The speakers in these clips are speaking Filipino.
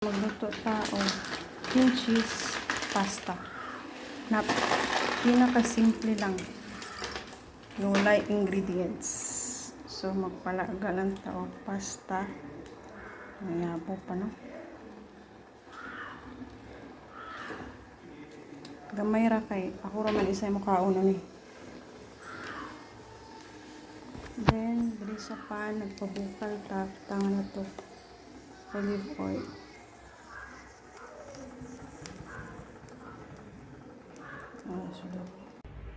Magluto tao cream cheese pasta na pinakasimple lang yung walay ingredients. So magpalaga lang tao pasta, mayabo pa no, gamay ra kay ako raman isa mo kauna ni. Then diri sa pan nagpabukal ta tangan na to olive oil.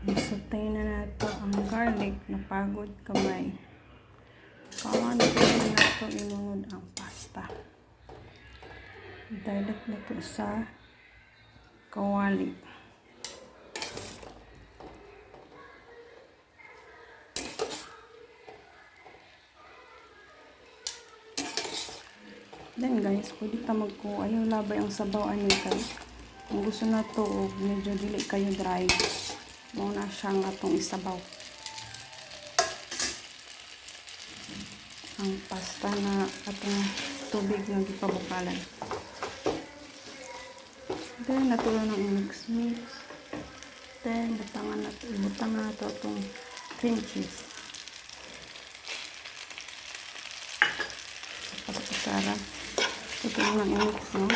Isutay na nato ang garlic na pagod kamay. Kawan na nato inunod ang pasta. Dalat na to sa kawali. Then guys, pwede ka ayaw labay ang sabaw ani kay. Kung gusto na to medyo dili kayo dry, mo na siyang atong isabaw ang pasta na atong tubig na gipabukalan. Then natulo ng mix. Then butang na to atong cream cheese. Pasara ito lang i-mix no.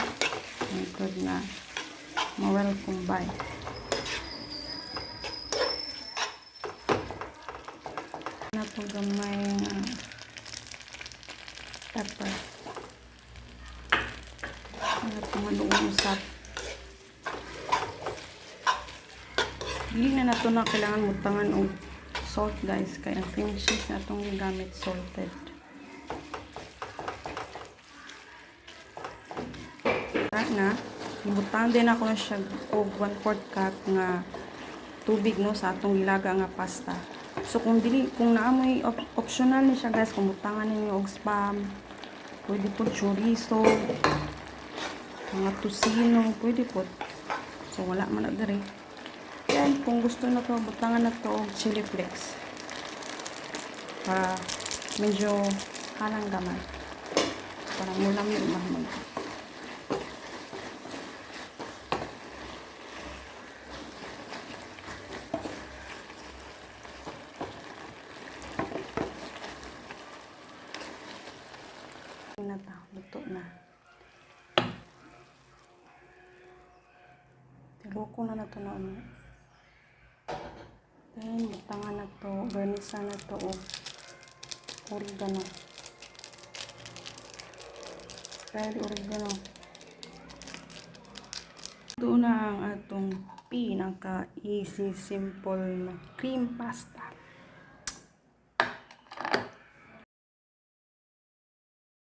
Good na ma-well combine. Na po gamay pepper na tumalong usap. Hindi na nato na kailangan mutangan og salt guys, kaya ang cream cheese na itong gamit salted. Na ibutang din ako na siya og 1/4 cup nga tubig no sa atong gilaga nga pasta. So kung naamoy optional ni siya guys, kung butangan ninyo og spam, pwede po chorizo, mga tusino, pwede po. So wala man na diri. Yan, kung gusto na to, butangan na to og chili flakes para medyo halang gamay, para mulam yung mahmag. Luto na. Tiloko na nato na ano. Then, butangan na to, garnisa na to o oregano. Fried oregano. Doon na ang atong pinaka easy, simple na cream pasta.